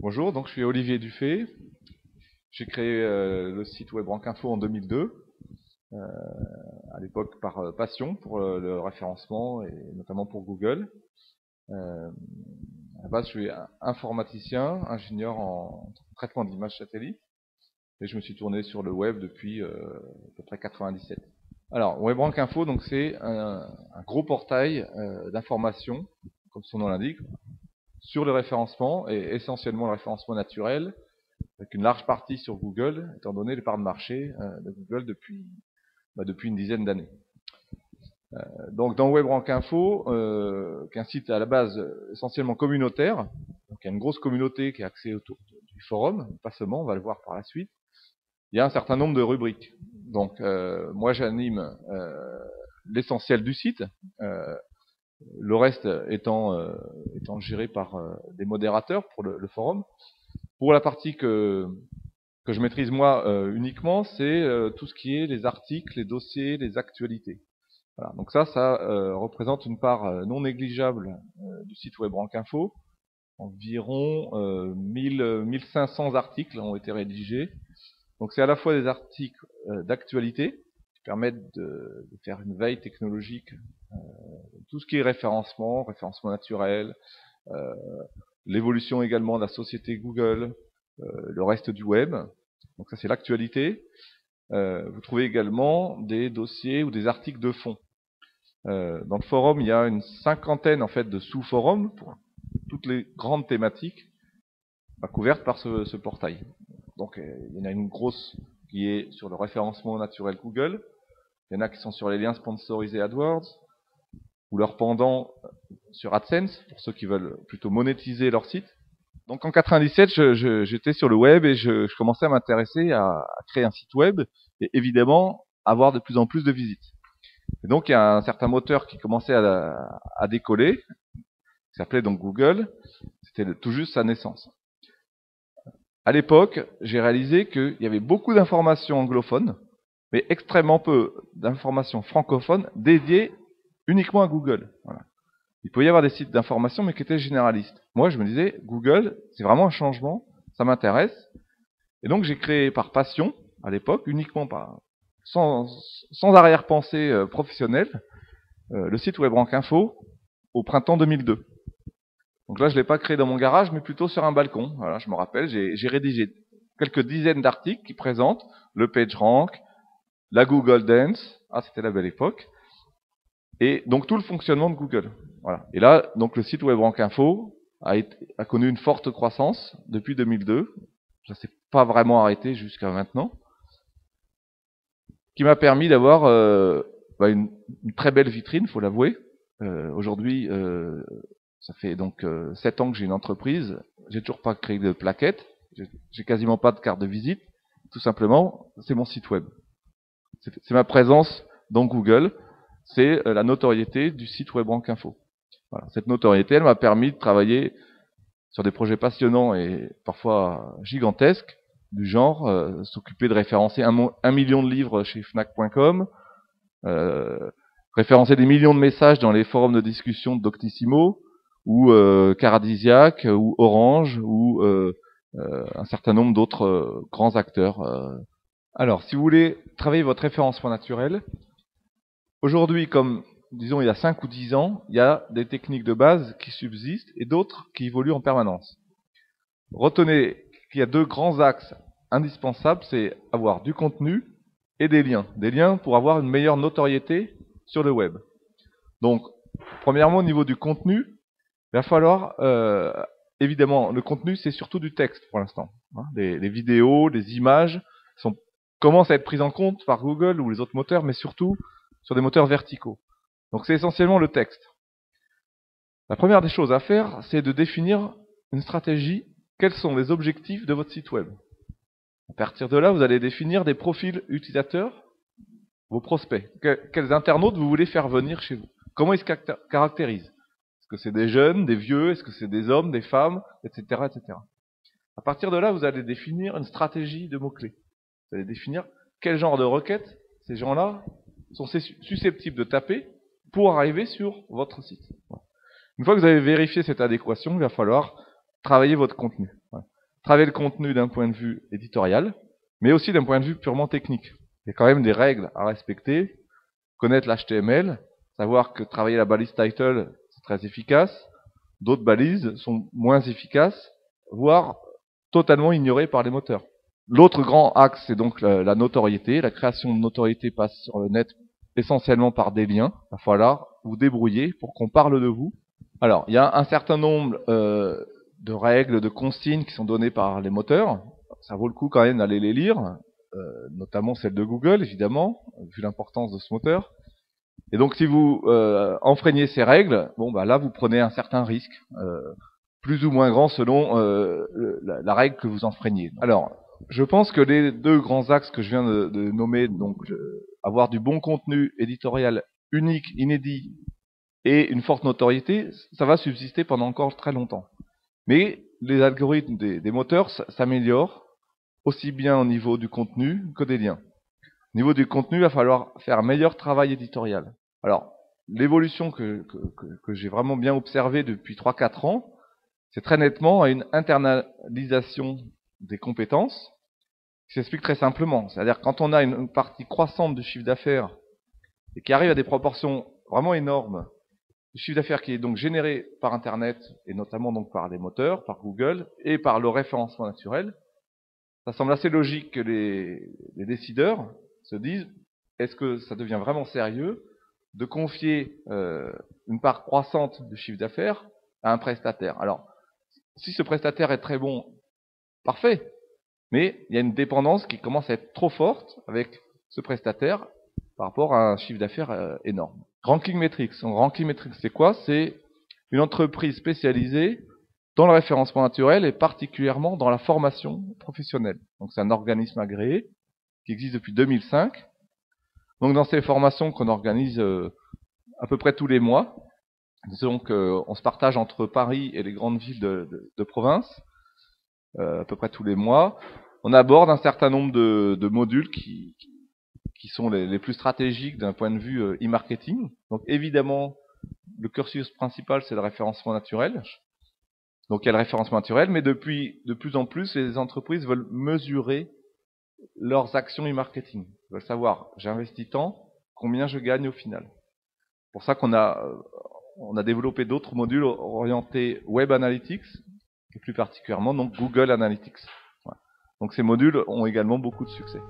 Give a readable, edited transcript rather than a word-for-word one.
Bonjour, donc je suis Olivier Dufay. J'ai créé le site web Rankinfo en 2002, à l'époque par passion pour le référencement et notamment pour Google. À la base, je suis informaticien, ingénieur en traitement d'images satellites, et je me suis tourné sur le web depuis à peu près 97. Alors, Web Rankinfo, donc c'est un gros portail d'information, comme son nom l'indique, sur le référencement et essentiellement le référencement naturel, avec une large partie sur Google, étant donné les parts de marché de Google depuis une dizaine d'années. Donc dans WebRankInfo, qui est un site à la base essentiellement communautaire, donc il y a une grosse communauté qui est axée autour du forum, pas seulement, on va le voir par la suite. Il y a un certain nombre de rubriques. Donc moi j'anime l'essentiel du site, le reste étant géré par des modérateurs pour le forum. Pour la partie que je maîtrise moi uniquement, c'est tout ce qui est les articles, les dossiers, les actualités. Voilà. Donc ça représente une part non négligeable du site web Rankinfo. Environ 1500 articles ont été rédigés. Donc c'est à la fois des articles d'actualité qui permettent de faire une veille technologique, tout ce qui est référencement naturel, l'évolution également de la société Google, le reste du web. Donc ça c'est l'actualité. Vous trouvez également des dossiers ou des articles de fond. Dans le forum, il y a une cinquantaine en fait de sous-forums pour toutes les grandes thématiques couvertes par ce portail. Donc il y en a une grosse qui est sur le référencement naturel Google. Il y en a qui sont sur les liens sponsorisés AdWords ou leur pendant sur AdSense pour ceux qui veulent plutôt monétiser leur site. Donc en 97, j'étais sur le web et je commençais à m'intéresser à créer un site web et évidemment avoir de plus en plus de visites. Et donc il y a un certain moteur qui commençait à décoller, qui s'appelait donc Google. C'était tout juste sa naissance. À l'époque, j'ai réalisé qu'il y avait beaucoup d'informations anglophones, mais extrêmement peu d'informations francophones dédiées uniquement à Google. Voilà. Il peut y avoir des sites d'information, mais qui étaient généralistes. Moi, je me disais, Google, c'est vraiment un changement, ça m'intéresse. Et donc, j'ai créé par passion, à l'époque, uniquement sans arrière-pensée professionnelle, le site web Rankinfo au printemps 2002. Donc là, je ne l'ai pas créé dans mon garage, mais plutôt sur un balcon. Voilà, je me rappelle, j'ai rédigé quelques dizaines d'articles qui présentent le PageRank, la Google Dance, c'était la belle époque, et donc tout le fonctionnement de Google. Voilà. Et là, donc le site web Rankinfo a connu une forte croissance depuis 2002. Ça s'est pas vraiment arrêté jusqu'à maintenant, qui m'a permis d'avoir une très belle vitrine, faut l'avouer. Aujourd'hui, ça fait donc 7 ans que j'ai une entreprise. J'ai toujours pas créé de plaquette. J'ai quasiment pas de carte de visite. Tout simplement, c'est mon site web. C'est ma présence dans Google. C'est la notoriété du site web Rankinfo. Voilà. Cette notoriété, elle m'a permis de travailler sur des projets passionnants et parfois gigantesques, du genre s'occuper de référencer 1 million de livres chez Fnac.com, référencer des millions de messages dans les forums de discussion de Doctissimo, ou Caradisiac, ou Orange, ou un certain nombre d'autres grands acteurs. Alors, si vous voulez travailler votre référencement naturel, aujourd'hui, comme disons il y a 5 ou 10 ans, il y a des techniques de base qui subsistent et d'autres qui évoluent en permanence. Retenez qu'il y a 2 grands axes indispensables, c'est avoir du contenu et des liens. Des liens pour avoir une meilleure notoriété sur le web. Donc, premièrement, au niveau du contenu, il va falloir, évidemment, le contenu, c'est surtout du texte pour l'instant. Les vidéos, les images commencent à être prises en compte par Google ou les autres moteurs, mais surtout sur des moteurs verticaux. Donc c'est essentiellement le texte. La première des choses à faire, c'est de définir une stratégie. Quels sont les objectifs de votre site web? À partir de là, vous allez définir des profils utilisateurs, vos prospects. Quels internautes vous voulez faire venir chez vous? Comment ils se caractérisent? Est-ce que c'est des jeunes, des vieux? Est-ce que c'est des hommes, des femmes, etc., etc. À partir de là, vous allez définir une stratégie de mots-clés. Vous allez définir quel genre de requêtes ces gens-là sont susceptibles de taper pour arriver sur votre site. Une fois que vous avez vérifié cette adéquation, il va falloir travailler votre contenu. travailler le contenu d'un point de vue éditorial, mais aussi d'un point de vue purement technique. Il y a quand même des règles à respecter, connaître l'HTML, savoir que travailler la balise title, c'est très efficace, d'autres balises sont moins efficaces, voire totalement ignorées par les moteurs. L'autre grand axe, c'est donc la notoriété. La création de notoriété passe sur le net essentiellement par des liens. Il va falloir vous débrouiller pour qu'on parle de vous. Alors, il y a un certain nombre de règles, de consignes qui sont données par les moteurs. Ça vaut le coup quand même d'aller les lire, notamment celle de Google, évidemment, vu l'importance de ce moteur. Et donc, si vous enfreignez ces règles, bon, bah là, vous prenez un certain risque, plus ou moins grand selon la règle que vous enfreignez. Alors, je pense que les deux grands axes que je viens de nommer, donc avoir du bon contenu éditorial unique, inédit, et une forte notoriété, ça va subsister pendant encore très longtemps. Mais les algorithmes des moteurs s'améliorent aussi bien au niveau du contenu que des liens. Au niveau du contenu, il va falloir faire un meilleur travail éditorial. Alors, l'évolution que j'ai vraiment bien observée depuis 3-4 ans, c'est très nettement à une internalisation des compétences qui s'explique très simplement. C'est-à-dire quand on a une partie croissante du chiffre d'affaires et qui arrive à des proportions vraiment énormes, le chiffre d'affaires qui est donc généré par Internet et notamment donc par les moteurs, par Google et par le référencement naturel, ça semble assez logique que les décideurs se disent est-ce que ça devient vraiment sérieux de confier une part croissante du chiffre d'affaires à un prestataire. Alors, si ce prestataire est très bon, parfait, mais il y a une dépendance qui commence à être trop forte avec ce prestataire par rapport à un chiffre d'affaires énorme. Ranking Metrics. Ranking Metrics, c'est quoi? C'est une entreprise spécialisée dans le référencement naturel et particulièrement dans la formation professionnelle. Donc c'est un organisme agréé qui existe depuis 2005. Donc dans ces formations qu'on organise à peu près tous les mois, donc on se partage entre Paris et les grandes villes de province, à peu près tous les mois. On aborde un certain nombre de modules qui sont les plus stratégiques d'un point de vue e-marketing. Donc évidemment, le cursus principal, c'est le référencement naturel. Donc il y a le référencement naturel, mais depuis de plus en plus, les entreprises veulent mesurer leurs actions e-marketing. Ils veulent savoir, j'investis tant, combien je gagne au final. C'est pour ça qu'on a développé d'autres modules orientés Web Analytics, et plus particulièrement donc Google Analytics. Voilà. Donc ces modules ont également beaucoup de succès.